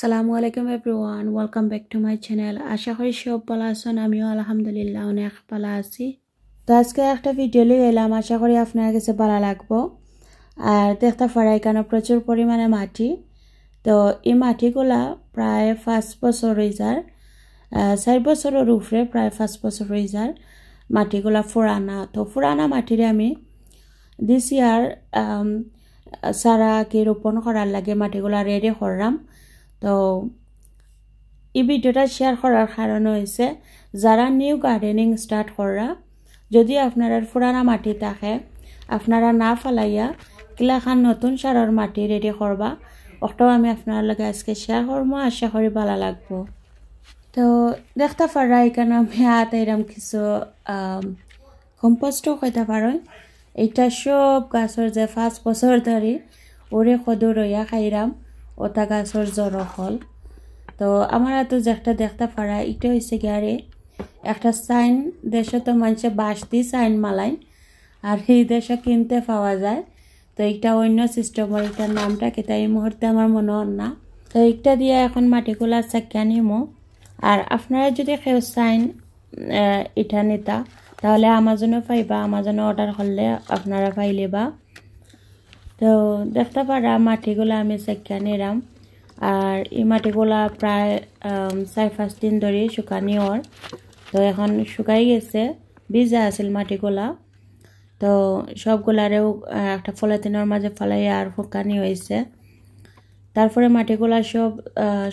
Assalamu alaikum everyone, welcome back to my channel. আশা করি সব ভালো আছেন, আমিও আলহামদুলিল্লাহ অনেক ভালো আছি। তো আজকে একটা ভিডিও নিয়ে এলাম, আশা করি আপনার কাছে ভালো লাগবে। আর দেখতে পারা এখানে প্রচুর পরিমাণে মাটি। তো এই মাটিগুলা প্রায় 5 বছর হয়ে যায়, 4 বছরের উপরে প্রায় 5 বছর হয়ে যায়। মাটিগুলা পুরানা, তো পুরানা মাটিরে আমি দিস ইয়ার সারা কি রোপণ করার লাগে মাটিগুলা রেডি করলাম। তো এই ভিডিওটা শেয়ার করার কারণ হয়েছে যারা নিউ গার্ডেনিং স্টার্ট করা, যদি আপনারা পুরানা মাটি থাকে আপনারা না ফেলাইয়া কিলাখান নতুন সারের মাটি রেডি করবা, ওটাও আমি আপনার লগে আজকে শেয়ার করবো, আশা করি ভালো লাগবো। তো দেখতে পারা এখানে আমি এরম কিছু কম্পোস্টও খাইতে পারেন। এটা সব গাছের যে 5 বছর ধরে ওরে কদু রইয়া খাইরাম, ওটা গাছের জ্বর ফল। তো আমার তো যেটা দেখতে পারা এটা হয়েছে গিয়ারে একটা সাইন, দেশে তো মানুষে বাঁশ দিয়ে সাইন মালাইন, আর এই দেশে কিনতে পাওয়া যায়। তো এটা অন্য সিস্টেমের, এটার নামটা কেটা এই মুহূর্তে আমার মনে হন না। তো এটা দিয়ে এখন মাটিগুলা চাকিয়া নিমো। আর আপনারা যদি কেউ সাইন এটা নিতা তাহলে আমাজনও পাইবা, আমাজনে অর্ডার করলে আপনারা পাইলেবা। তো দেখতে পারা মাটিগুলা আমি চাকিয়া নিলাম, আর এই মাটিগুলা প্রায় 4-5 দিন ধরে শুকানি ওর। তো এখন শুকাই গেছে, ভিজা আছিল মাটিগুলা। তো সবগুলারেও একটা পলিথিনের মাঝে ফেলাই আর শুকানি হয়েছে। তারপরে মাটিগুলা সব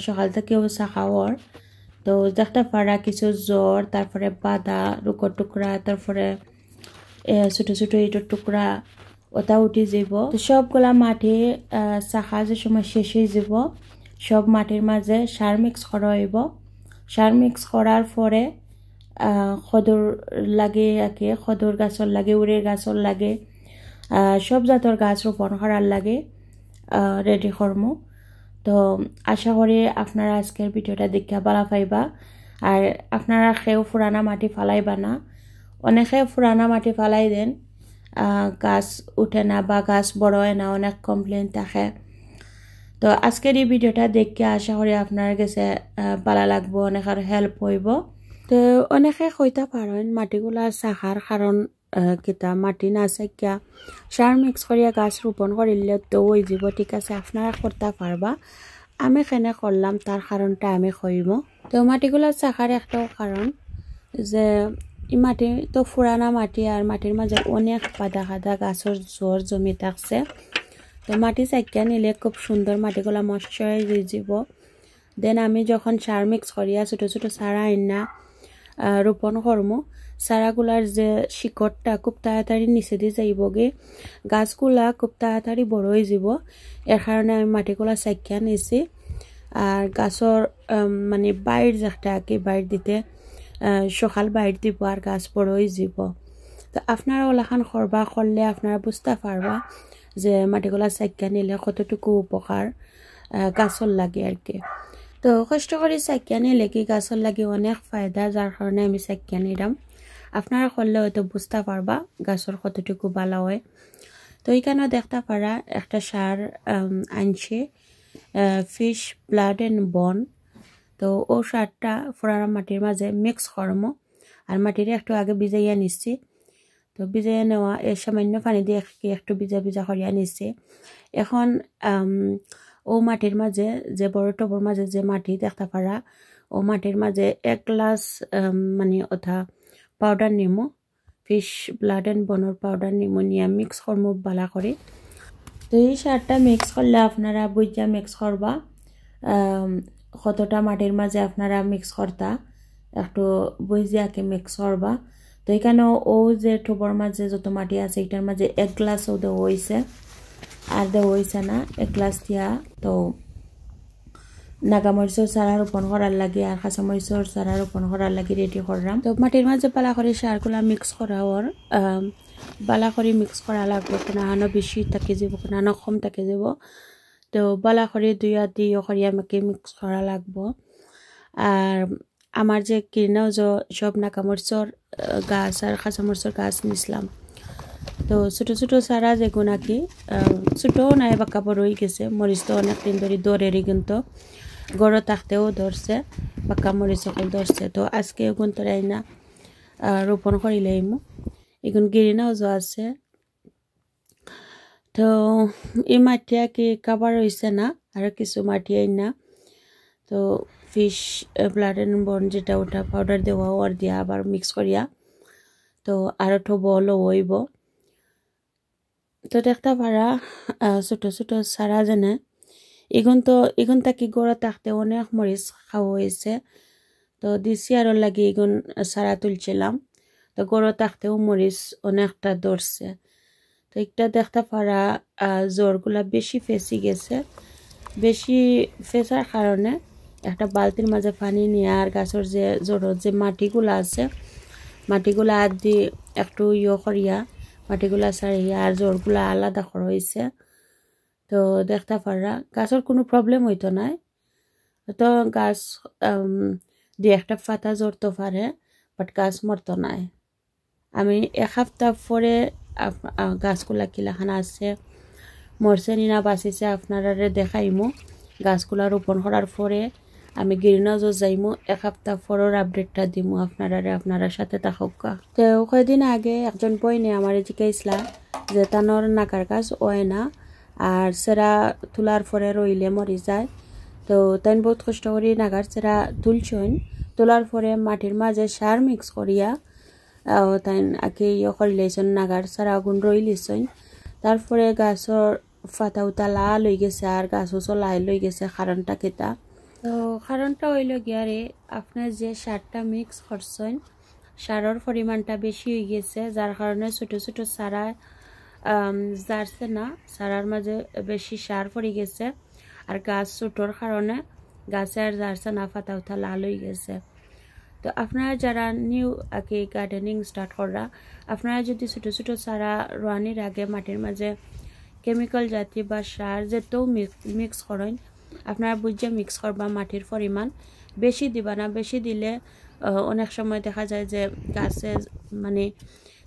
সকাল থেকেও শাখাওয়ার। তো দেখতে পারা কিছু জ্বর, তারপরে বাদা রুকর টুকরা, তারপরে ছোট ছোট ইটের টুকরা ওটা উঠে যাব। তো সবগুলা মাটি শাখা যে সময় শেষ হয়ে যাব, সব মাটির মাঝে সার মিক্স করা হইব। সার মিক্স করার পরে খদর লাগে, একে খদর গাছর লাগে, উড়ের গাছর লাগে, সব জাতর গাছ রোপণ করার লাগে রেডি করমু। তো আশা করি আপনারা আজকের ভিডিওটা দেখে ভালো পাইবা। আর আপনারা খেয়েও পুরানা মাটি ফালাইবা না, অনেকে পুরানা মাটি ফালাই দেন, গাছ উঠে না বা গাছ বড় হয় না, অনেক কমপ্লেন থাকে। তো আজকের এই ভিডিওটা দেখে আশা করি আপনার কাছে ভালো লাগবো, অনেকের হেল্প হইব। তো অনেকে কইতে পারেন মাটিগুলা চাখার কারণ কিতা, মাটি না চাকিয়া সার মিক্স করিয়া গাছ রোপণ করিলে তো ওই যাব। ঠিক আছে, আপনারা করতে পারবা, আমি কেনে করলাম তার কারণটা আমি কইব। তো মাটিগুলা চাখার একটাও কারণ যে এই মাটি তো পুরানা মাটি, আর মাটির মাঝে অনেক কাদা কাদা গাছের জোর জমি থাকছে। তো মাটি চাকিয়া নিলে খুব সুন্দর মাটিগুলা ময়শ্চারাইজ হয়ে যাব। দেন আমি যখন সার মিক্স করিয়া ছোটো ছোটো সারা আইনা রোপণ করমু, সারাগুলার যে শিকড়টা খুব তাড়াতাড়ি নিচে দিয়ে যাইবগে, গাছগুলা খুব তাড়াতাড়ি বড় হয়ে যাব। এর কারণে আমি মাটিগুলা চাকিয়া নিছি। আর গাছর মানে বাইর যেটা কি বাইর দিতে সকাল বাইর দিব, আর গাছ বড় হয়ে যাব। তো আপনারা ওলাখান করবা, করলে আপনারা বুঝতে পারবা যে মাটিগুলা চাকিয়া নিলে কতটুকু উপকার গাছর লাগে আর কি। তো কষ্ট করে চাকিয়া নিলে কি গাছর লাগে অনেক ফায়দা, যার কারণে আমি চাকিয়া নিলাম। আপনারা করলে হয়তো বুঝতে পারবা গাছর কতটুকু ভালো হয়। তো এইখানে দেখতে পারা একটা সার আনছে, ফিশ ব্লাড অ্যান্ড বন। তো ও সারটা পুরানা মাটির মাঝে মিক্স করমো, আর মাটির একটু আগে ভিজাইয়া নিচ্ছি। তো ভিজাইয়া নেওয়া এর সামান্য পানি দিয়ে একটু ভিজা ভিজা করিয়া নিচ্ছি। এখন ও মাটির মাঝে যে বড় টবর মাঝে যে মাটি দেখতে পারা, ও মাটির মাঝে 1 গ্লাস মানে ওটা powder Nimo, fish blood and বনের পাউডার নিমো, নিয়ে মিক্স করবো ভালো করে। তো এই সারটা মিক্স করলে আপনারা বুঝা মিক্স করবা কতটা মাটির মাঝে আপনারা মিক্স করতা, একটু বুঝিয়াকে মিক্স করবা। তো এখানে ও যে টবর মাঝে যত মাটি আছে এটার মাঝে 1 গ্লাসও দেওয়া হয়েছে, আর দেওয়া হয়েছে না 1 গ্লাস দিয়া। তো নাগামরিচর চারা রোপণ করার লাগে আর কাঁচামরিচর চারা রোপণ করার লাগে রেডি করলাম। তো মাটির মাঝে পালা করে সারগুলা মিক্স করা ওর বালা করে মিক্স করা লাগবে, কোনো আনো বেশি থাকে যাব, কোনো আনো কম থাকে যাব। তো বালা করে দুই করি আমাকে মিক্স করা লাগবো। আর আমার যে কিনেও সব নাগামরিচর গাছ আর কাঁচামরিচর গাছ নিছিলাম। তো ছোটো ছোটো চারা যেগুলো কি ছোটও নাই, বাঁকা বড় হয়ে গেছে। মরিচ তো অনেক দিন ধরে দৌড়েরই কিন্তু গড় থাকতেও ধরছে বাক্কা মরিচ সকল ধরছে তো আজকে এগুন তোরাই না রোপণ করিলে এগুন গ্রিন হাউসও আছে তো এই মাটিয়া কি কাবার হয়েছে না আর কিছু মাটিয়াই না তো ফিশ ব্লাড এন্ড বোন যেটা ওটা পাউডার দেওয়া আর দিয়া আবার মিক্স করিয়া তো আর একটু বলও হইব তো দেখতে পারা ছোট ছোট সারা জানে এগুন তাকি গড়া থাকতে অনেক মরিচ খাওয়া হয়েছে তো দিছি আরো লাগে এগুন সারা তুলছিলাম তো গড়া থাকতেও মরিচ অনেকটা ধরছে তো একটা দেখতে পারা জ্বরগুলা বেশি ফেসি গেছে বেশি ফেসার কারণে একটা বালতির মাঝে পানি নিয়ে আর গাছের যে জ্বরের যে মাটিগুলা আছে মাটিগুলা হাত দিয়ে একটু করিয়া মাটিগুলা ছাড়িয়া আর জ্বরগুলা আলাদা করা হয়েছে তো দেখতে পারা গাছের কোনো প্রবলেম হইতো নাই তো গাছ দিয়ে একটা পাতা জ্বরতে পারে বাট গাছ মরতো নাই আমি এক সপ্তাহ পরে গাছগুলা কিলাখানা আছে মরছে নিনা বাঁচিছে আপনারা দেখাইমু গাছগুলা রোপণ করার পরে আমি গ্রিন হাউসে যাইমু এক সপ্তাহ পরের আপডেটটা দিমু আপনারা সাথে থাকা তো কয়েকদিন আগে একজন বইনে আমার জিজ্ঞাসলা যে তানোর নাকার গাছ হয় না আর সেরা তোলার পরে রইলে মরি যায় তো তাই বহুত কষ্ট করি নাগার সেরা তুলছেন তোলার পরে মাটির মাঝে সার মিক্স করিয়া তাই আগে করিলেছেন নাগার সারা আগুন রইলেছেন তারপরে গাছর ফাতা উতা লাল হয়ে গেছে আর গাছও চলাই লই গেছে কারণটা কেতা তো কারণটা হইল গিয়ারে আপনার যে সারটা মিক্স করছেন সারের পরিমাণটা বেশি হয়ে গেছে যার কারণে ছোট ছোট সারা জারছে না সারার মাঝে বেশি সার পড়ে গেছে আর গাছ ছোটোর কারণে গাছে আর জারছে না ফাতা উতা লাল হয়ে গেছে তো আপনারা যারা নিউ আগে গার্ডেনিং স্টার্ট করা আপনারা যদি ছোট ছোট চারা রোয়ানির আগে মাটির মাঝে কেমিক্যাল জাতীয় বা সার যেতেও মিক্স করেন আপনারা বুঝে মিক্স করবা মাটির পরিমাণ বেশি দিবা না বেশি দিলে অনেক সময় দেখা যায় যে গাছে মানে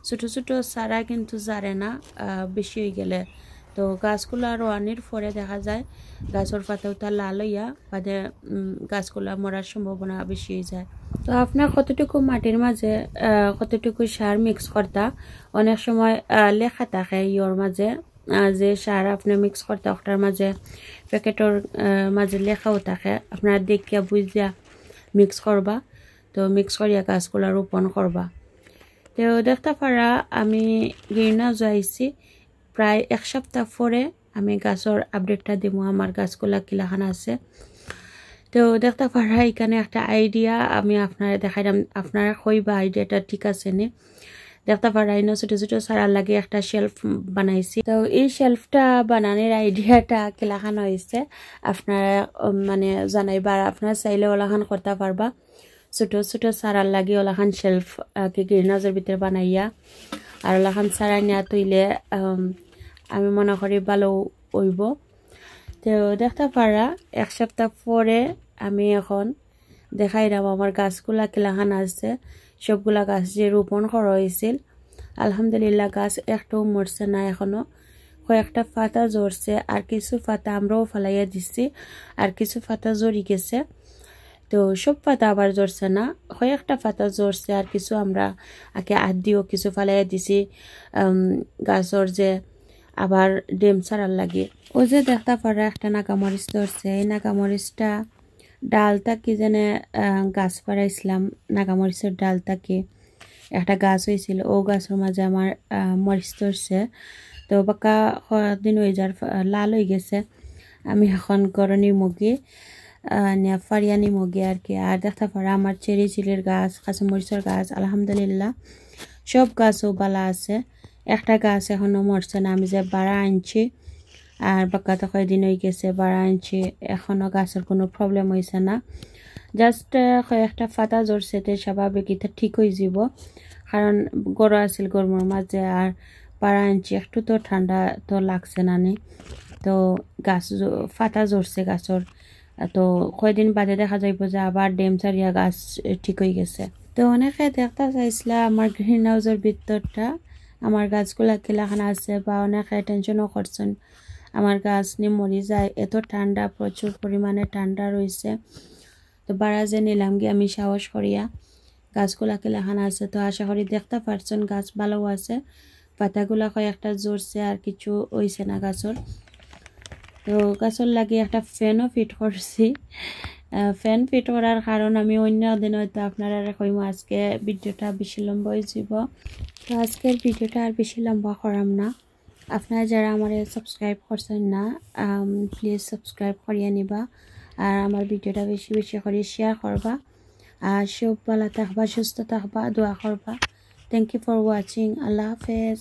ছোট ছোট চারা কিন্তু জারে না বেশি হয়ে গেলে তো গাছগুলা রোয়ানির পরে দেখা যায় গাছের পাতা উতা লাল হইয়া বাদে গাছগুলা মরার সম্ভাবনা বেশি হয়ে যায় তো আপনার কতটুকু মাটির মাঝে কতটুকু সার মিক্স করতা অনেক সময় লেখা থাকে ইয়োর মাঝে যে সার আপনি মিক্স করতে ওটার মাঝে প্যাকেটের মাঝে লেখাও থাকে আপনারা দেখিয়া বুঝিয়া মিক্স করবা তো মিক্স করিয়া গাছগুলা রোপণ করবা তো দেখতে পারা আমি গ্রিন হাউসে আইছি প্রায় এক সপ্তাহ পরে আমি গাছের আপডেটটা দিব আমার গাছগুলা কিলাখান আছে তো দেখতে পারা এখানে একটা আইডিয়া আমি আপনারা দেখাইলাম আপনারা কইবা আইডিয়াটা ঠিক আছে নি দেখতে পারা ইনো ছোট ছোট সারা লাগে একটা শেলফ বানাইছি তো এই শেলফটা বানানোর আইডিয়াটা কিলাখান হয়েছে আপনারা মানে জানাইবা আপনারা চাইলে ওলাখান করতে পারবা ছোট ছোট সারার লাগে ওলাখান শেলফ গ্রিন হাউসের ভিতরে বানাইয়া আর ওলাখান সারা নিয়া তৈলে আমি মনে করি ভালো হইব তো দেখতে পারা এক সপ্তাহ পরে আমি এখন দেখাইলাম আমার গাছগুলা কিলাখান আছে সবগুলা গাছ যে রোপণ করা হয়েছিল আলহামদুলিল্লাহ গাছ একটাও মরছে না এখনো কয়েকটা পাতা ঝরছে আর কিছু পাতা আমরাও ফালাইয়া দিচ্ছি আর কিছু পাতা ঝরি গেছে তো সব পাতা আবার ঝরছে না কয়েকটা পাতা ঝরছে আর কিছু আমরা আগে হাত দিয়েও কিছু ফালাইয়া দিছি গাছের যে আবার ডেম ছাড়ার লাগে ও যে দেখতে পারা একটা নাগামরিচ ধরছে এই নাগামরিচটা ডালটা কি যেনে গাছ পাড়াইছিলাম নাগামরিচের ডালটা কি একটা গাছ হয়েছিল ও গাছের মাঝে আমার মরিচ ধরছে তো বাক্কা দিন হয়ে যার লাল হয়ে গেছে আমি এখন গরনি মুগি ফারিয়ানি মুগি আর কি আর দেখতে পারা আমার চেরি চিলির গাছ কাঁচামরিচের গাছ আলহামদুলিল্লাহ সব গাছও বালা আছে একটা গাছ এখনো মরছে না আমি যে বাড়া আনছি আর বাক্কা তো কয়েকদিন হয়ে গেছে বাড়া আনছি এখনো গাছের কোনো প্রবলেম হয়েছে না জাস্ট কয়েকটা পাতা ঝরছে তে স্বাভাবিক এটা ঠিক হয়ে যাব কারণ গরম আছিল গরমের মাঝে আর বাড়া আনছি একটু তো ঠান্ডা তো লাগছে না নি তো গাছ পাতা ঝরছে গাছের তো কয়েকদিন বাদে দেখা যাইব যে আবার ডেম ছাড়িয়া গাছ ঠিক হয়ে গেছে তো অনেকে দেখতে চাইছিল আমার গ্রিন হাউসের ভিতরটা আমার গাছগুলা কিলাখানা আছে বা অনেকে টেনশনও করছেন আমার গাছ নিয়ে মরে যায়, এত ঠান্ডা, প্রচুর পরিমাণে ঠান্ডা রয়েছে। তো বারাজে নিলাম গিয়ে আমি সাহস করিয়া গাছগুলাকে লাগানো আছে। তো আশা করি দেখতে পারছেন গাছ ভালো আছে, পাতাগুলা কয়েকটা জড়ছে আর কিছু হইছে না গাছর। তো গাছর লাগে একটা ফ্যানও ফিট করছি। ফ্যান ফিট করার কারণ আমি অন্য দিন হয়তো আপনারা কইম, আজকে ভিডিওটা বেশি লম্বা হয়ে যাব। তো আজকের ভিডিওটা আর বেশি লম্বা করাম না। আপনারা যারা আমার সাবস্ক্রাইব করছেন না, প্লিজ সাবস্ক্রাইব করিয়ে নিবা আর আমার ভিডিওটা বেশি বেশি করে শেয়ার করবা। আর সব ভালো থাকবা, সুস্থ থাকবা, দোয়া করবা। Thank you for watching. আল্লাহ হাফেজ।